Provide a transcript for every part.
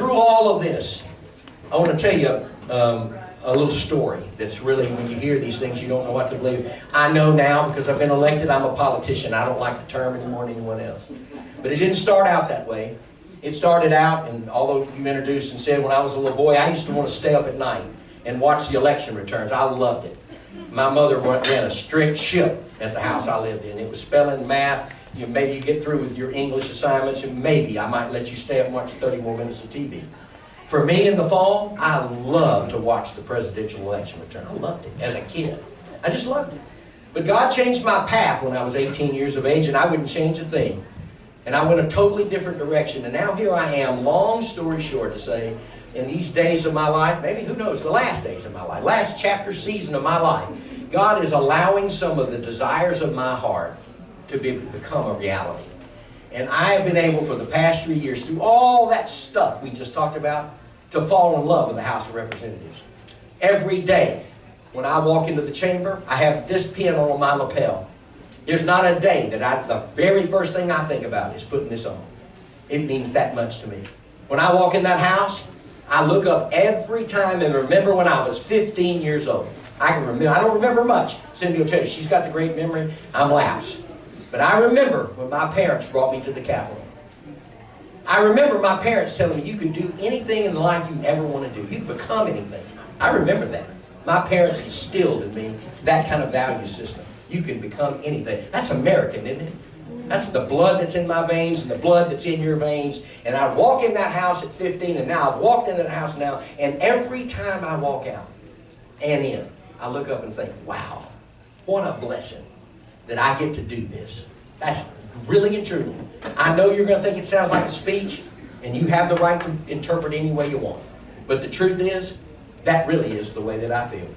through all of this, I want to tell you a little story that's really, when you hear these things, you don't know what to believe. I know now, because I've been elected, I'm a politician. I don't like the term any more than anyone else. But it didn't start out that way. It started out, and although you introduced and said when I was a little boy, I used to want to stay up at night and watch the election returns. I loved it. My mother ran a strict ship at the house I lived in. It was spelling, math. Maybe you get through with your English assignments, and maybe I might let you stay up and watch 30 more minutes of TV. For me in the fall, I loved to watch the presidential election return. I loved it as a kid. I just loved it. But God changed my path when I was 18 years of age, and I wouldn't change a thing. And I went a totally different direction. And now here I am, long story short to say, in these days of my life, maybe who knows, the last days of my life, last chapter season of my life, God is allowing some of the desires of my heart to become a reality. And I have been able for the past 3 years, through all that stuff we just talked about, to fall in love with the House of Representatives. Every day when I walk into the chamber, I have this pin on my lapel. There's not a day that the very first thing I think about is putting this on. It means that much to me. When I walk in that house, I look up every time and remember when I was 15 years old. I can remember. I don't remember much. Cindy will tell you, she's got the great memory. I'm lapsed. But I remember when my parents brought me to the Capitol. I remember my parents telling me you could do anything in life you ever want to do. You could become anything. I remember that. My parents instilled in me that kind of value system. You can become anything. That's American, isn't it? That's the blood that's in my veins and the blood that's in your veins. And I walk in that house at 15, and now I've walked in that house now, and every time I walk out and in, I look up and think, wow, what a blessing that I get to do this. That's really and truly. I know you're going to think it sounds like a speech, and you have the right to interpret any way you want. But the truth is, that really is the way that I feel.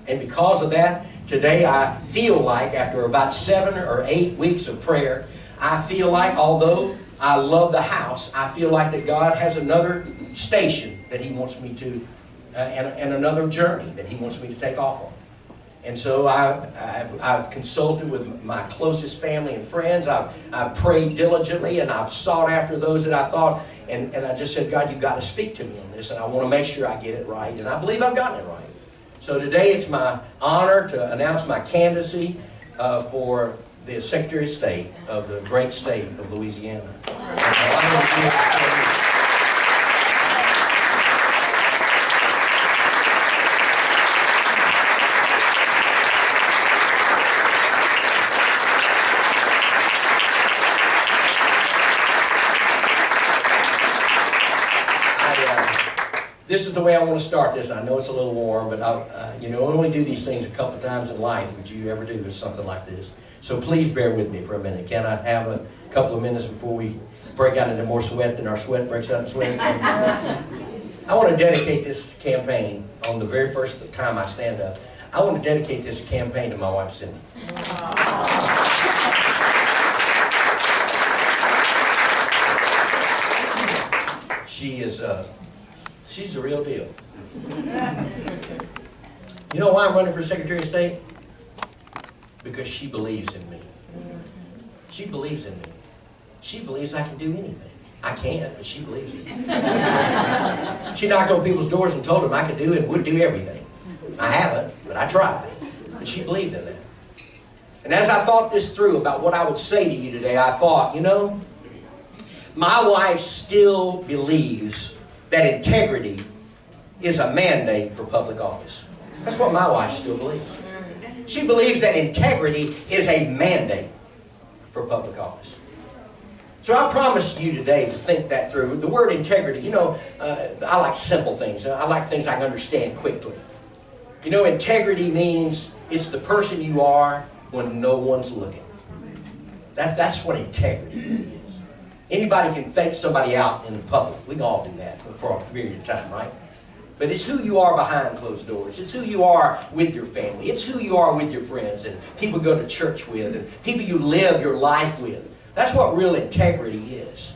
And because of that, today I feel like, after about 7 or 8 weeks of prayer, I feel like, although I love the house, I feel like that God has another station that He wants me to, and another journey that He wants me to take off on. And so I've consulted with my closest family and friends. I've prayed diligently, and I've sought after those that I thought, and I just said, God, you've got to speak to me on this, and I want to make sure I get it right. And I believe I've gotten it right. So today it's my honor to announce my candidacy for the Secretary of State of the great state of Louisiana. This is the way I want to start this. I know it's a little warm, but I only do these things a couple times in life. Would you ever do something like this? So please bear with me for a minute. Can I have a couple of minutes before we break out into more sweat than our sweat breaks out in sweat? I want to dedicate this campaign on the very first time I stand up. I want to dedicate this campaign to my wife, Cindy. She is she's the real deal. You know why I'm running for Secretary of State? Because she believes in me. She believes in me. She believes I can do anything. I can't, but she believes it. She knocked on people's doors and told them I could do and would do everything. I haven't, but I tried. But she believed in that. And as I thought this through about what I would say to you today, I thought, my wife still believes that integrity is a mandate for public office. That's what my wife still believes. She believes that integrity is a mandate for public office. So I promise you today to think that through. The word integrity, I like simple things. I like things I can understand quickly. Integrity means it's the person you are when no one's looking. That's what integrity really is. Anybody can fake somebody out in the public. We can all do that for a period of time, right? But it's who you are behind closed doors. It's who you are with your family. It's who you are with your friends and people you go to church with and people you live your life with. That's what real integrity is.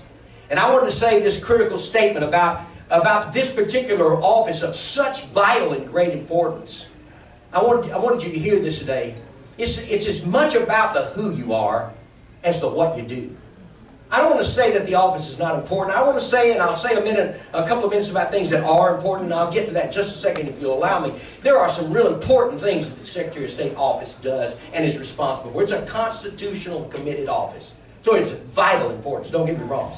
And I wanted to say this critical statement about this particular office of such vital and great importance. I wanted you to hear this today. It's as much about the who you are as the what you do. I don't want to say that the office is not important. I want to say, and I'll say a couple of minutes about things that are important, and I'll get to that in just a second if you'll allow me. There are some real important things that the Secretary of State office does and is responsible for. It's a constitutional committed office. So it's vital importance, don't get me wrong.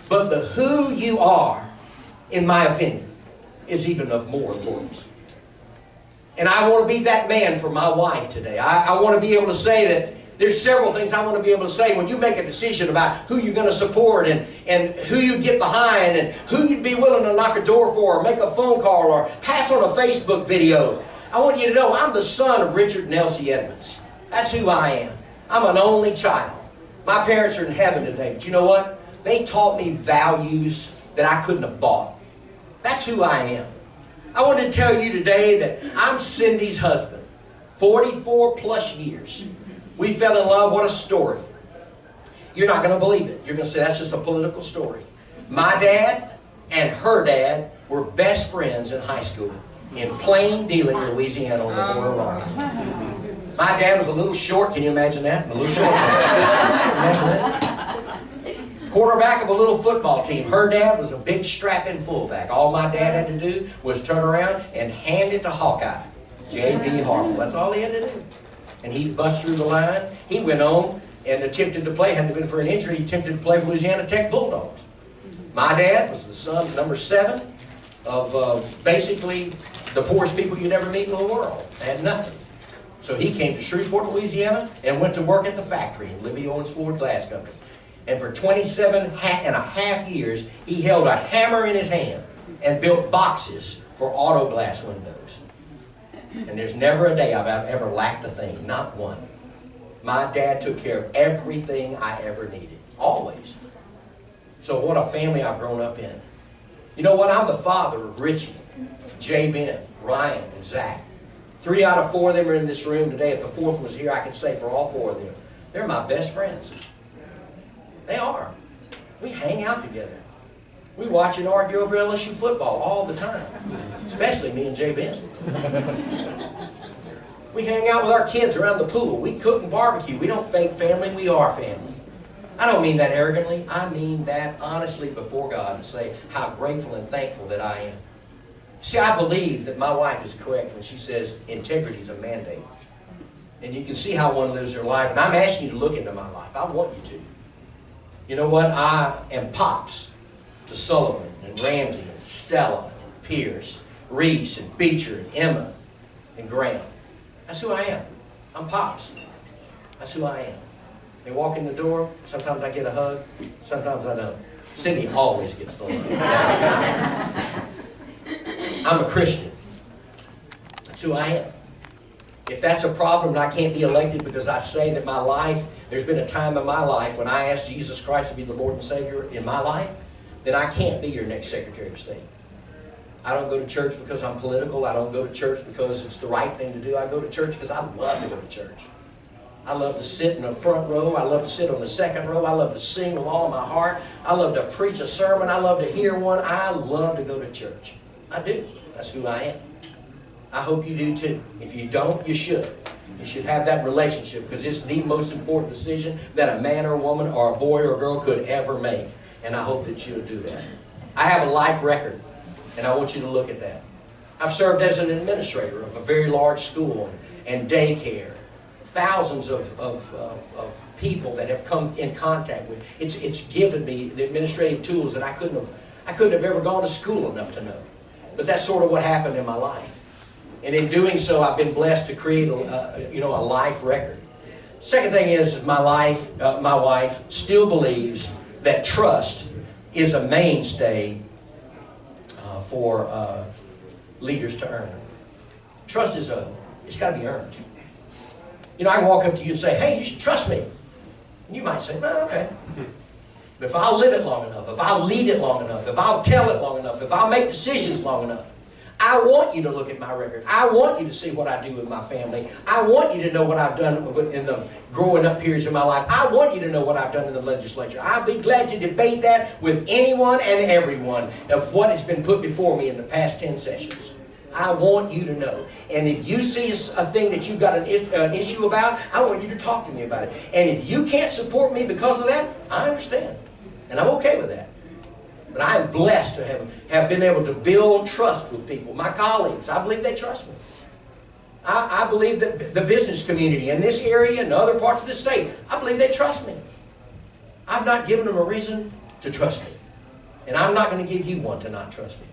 But the who you are, in my opinion, is even of more importance. And I want to be that man for my wife today. I want to be able to say that there's several things I want to be able to say when you make a decision about who you're going to support and who you get behind and who you'd be willing to knock a door for or make a phone call or pass on a Facebook video. I want you to know I'm the son of Richard and Elsie Edmonds. That's who I am. I'm an only child. My parents are in heaven today, but you know what? They taught me values that I couldn't have bought. That's who I am. I want to tell you today that I'm Cindy's husband. 44 plus years. We fell in love. What a story. You're not going to believe it. You're going to say that's just a political story. My dad and her dad were best friends in high school in Plain Dealing, Louisiana on the border of Arkansas. My dad was a little short. Can you imagine that? A little short. Imagine that? Quarterback of a little football team. Her dad was a big strapping fullback. All my dad had to do was turn around and hand it to Hawkeye, J.B. Harville. That's all he had to do. And he'd bust through the line. He went on and attempted to play. Hadn't been for an injury. He attempted to play for Louisiana Tech Bulldogs. My dad was the son of number 7 of basically the poorest people you'd ever meet in the world. They had nothing. So he came to Shreveport, Louisiana, and went to work at the factory in Libby Owens Ford Glass Company. And for 27 and a half years, he held a hammer in his hand and built boxes for auto glass windows. And there's never a day I've ever lacked a thing, not one. My dad took care of everything I ever needed, always. So what a family I've grown up in. You know what? I'm the father of Richie, Jay Ben, Ryan, and Zach. 3 out of 4 of them are in this room today. If the 4th was here, I could say for all 4 of them, they're my best friends. They are. We hang out together. We watch and argue over LSU football all the time, especially me and Jay Ben. We hang out with our kids around the pool. We cook and barbecue. We don't fake family. We are family. I don't mean that arrogantly. I mean that honestly before God to say how grateful and thankful that I am. See, I believe that my wife is correct when she says integrity is a mandate. And you can see how one lives their life. And I'm asking you to look into my life. I want you to. You know what? I am pops to Sullivan and Ramsey and Stella and Pierce, Reese and Beecher and Emma and Graham. That's who I am. I'm pops. That's who I am. They walk in the door. Sometimes I get a hug. Sometimes I don't. Cindy always gets the hug. I'm a Christian. That's who I am. If that's a problem and I can't be elected because I say that my life, there's been a time in my life when I asked Jesus Christ to be the Lord and Savior in my life, then I can't be your next Secretary of State. I don't go to church because I'm political. I don't go to church because it's the right thing to do. I go to church because I love to go to church. I love to sit in the front row. I love to sit on the second row. I love to sing with all of my heart. I love to preach a sermon. I love to hear one. I love to go to church. I do. That's who I am. I hope you do too. If you don't, you should. You should have that relationship because it's the most important decision that a man or a woman or a boy or a girl could ever make. And I hope that you'll do that. I have a life record, and I want you to look at that. I've served as an administrator of a very large school and daycare. Thousands of people that have come in contact with. It's given me the administrative tools that I couldn't have ever gone to school enough to know. But that's sort of what happened in my life. And in doing so, I've been blessed to create a life record. Second thing is my wife still believes that trust is a mainstay for leaders to earn. Trust is it's got to be earned. You know, I can walk up to you and say, hey, you should trust me. And you might say, well, okay. But if I'll live it long enough, if I'll lead it long enough, if I'll tell it long enough, if I'll make decisions long enough, I want you to look at my record. I want you to see what I do with my family. I want you to know what I've done in the growing up periods of my life. I want you to know what I've done in the legislature. I'll be glad to debate that with anyone and everyone of what has been put before me in the past 10 sessions. I want you to know. And if you see a thing that you've got an issue about, I want you to talk to me about it. And if you can't support me because of that, I understand. And I'm okay with that. But I am blessed to have been able to build trust with people. My colleagues, I believe they trust me. I believe that the business community in this area and other parts of the state, I believe they trust me. I've not given them a reason to trust me. And I'm not going to give you one to not trust me.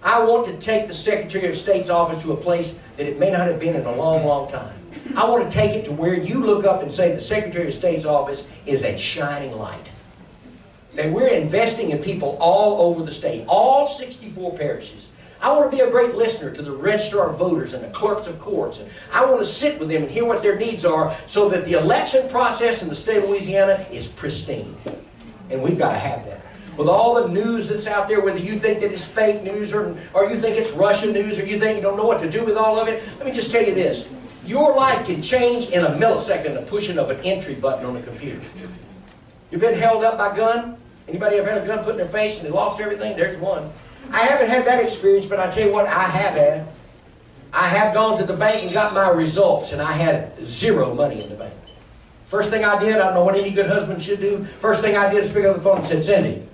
I want to take the Secretary of State's office to a place that it may not have been in a long, long time. I want to take it to where you look up and say the Secretary of State's office is a shining light. That we're investing in people all over the state, all 64 parishes. I want to be a great listener to the registrar of voters and the clerks of courts. And I want to sit with them and hear what their needs are so that the election process in the state of Louisiana is pristine. And we've got to have that. With all the news that's out there, whether you think that it's fake news or you think it's Russian news or you think you don't know what to do with all of it, let me just tell you this. Your life can change in a millisecond the pushing of an entry button on a computer. You've been held up by a gun? Anybody ever had a gun put in their face and they lost everything? There's one. I haven't had that experience, but I tell you what I have had. I have gone to the bank and got my results, and I had zero money in the bank. First thing I did, I don't know what any good husband should do, first thing I did is pick up the phone and said, Cindy.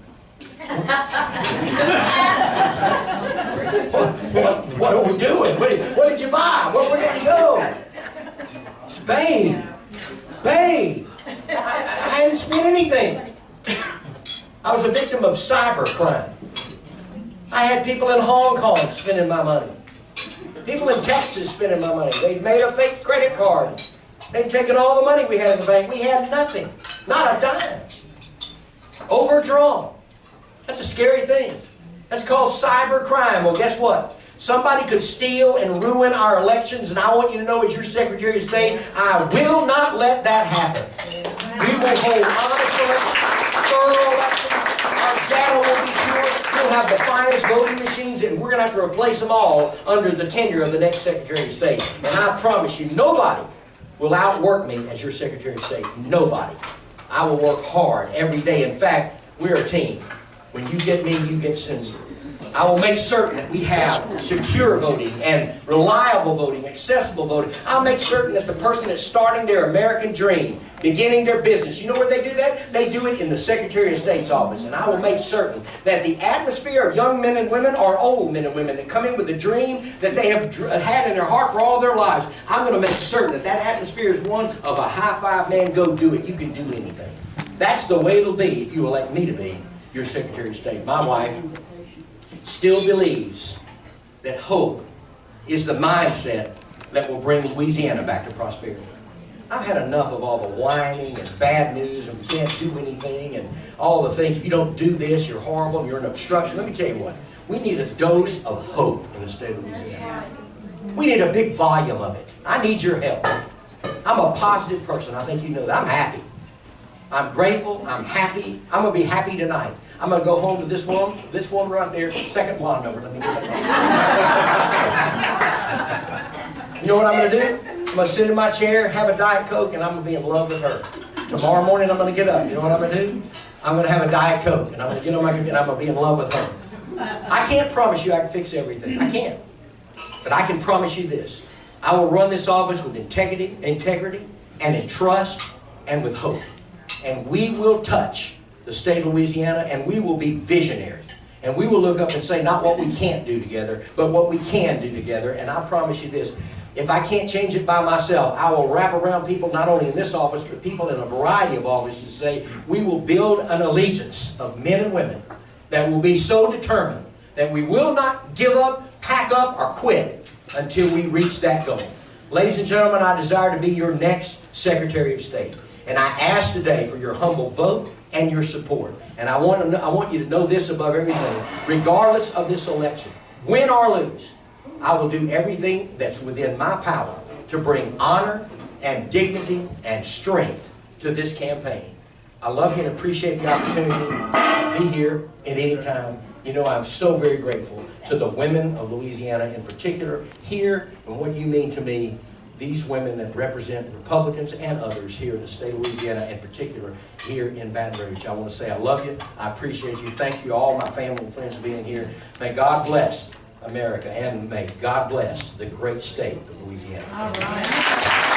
What are we doing? What did you buy? Where did you go? Babe, I hadn't spent anything. I was a victim of cyber crime. I had people in Hong Kong spending my money. People in Texas spending my money. They'd made a fake credit card. They'd taken all the money we had in the bank. We had nothing. Not a dime. Overdrawn. That's a scary thing. That's called cyber crime. Well, guess what? Somebody could steal and ruin our elections, and I want you to know as your Secretary of State, I will not let that happen. We will hold honest elections, thorough elections. Our data will be pure. We'll have the finest voting machines, and we're going to have to replace them all under the tenure of the next Secretary of State. And I promise you, nobody will outwork me as your Secretary of State. Nobody. I will work hard every day. In fact, we're a team. When you get me, you get Cindy. I will make certain that we have secure voting and reliable voting, accessible voting. I'll make certain that the person that's starting their American dream, beginning their business, you know where they do that? They do it in the Secretary of State's office. And I will make certain that the atmosphere of young men and women or old men and women that come in with a dream that they have had in their heart for all their lives, I'm going to make certain that that atmosphere is one of a high five, man, go do it. You can do anything. That's the way it'll be if you elect me to be your Secretary of State. My wife still believes that hope is the mindset that will bring Louisiana back to prosperity. I've had enough of all the whining and bad news and we can't do anything and all the things. If you don't do this, you're horrible and you're an obstruction. Let me tell you what. We need a dose of hope in the state of Louisiana. We need a big volume of it. I need your help. I'm a positive person. I think you know that. I'm happy. I'm grateful. I'm happy. I'm going to be happy tonight. I'm going to go home to this one right there, second blonde number. Let me get that. You know what I'm going to do? I'm going to sit in my chair, have a Diet Coke, and I'm going to be in love with her. Tomorrow morning I'm going to get up. You know what I'm going to do? I'm going to have a Diet Coke, and I'm going to get on my computer, and I'm going to be in love with her. I can't promise you I can fix everything. I can't. But I can promise you this. I will run this office with integrity and in trust and with hope. And we will touch the state of Louisiana, and we will be visionary. And we will look up and say not what we can't do together, but what we can do together. And I promise you this, if I can't change it by myself, I will wrap around people not only in this office, but people in a variety of offices to say we will build an allegiance of men and women that will be so determined that we will not give up, pack up, or quit until we reach that goal. Ladies and gentlemen, I desire to be your next Secretary of State. And I ask today for your humble vote and your support. And I want you to know this above everything. Regardless of this election, win or lose, I will do everything that's within my power to bring honor and dignity and strength to this campaign. I love you and appreciate the opportunity to be here at any time. You know, I'm so very grateful to the women of Louisiana in particular here and what you mean to me. These women that represent Republicans and others here in the state of Louisiana, in particular here in Baton Rouge. I want to say I love you. I appreciate you. Thank you all my family and friends for being here. May God bless America, and may God bless the great state of Louisiana. All right.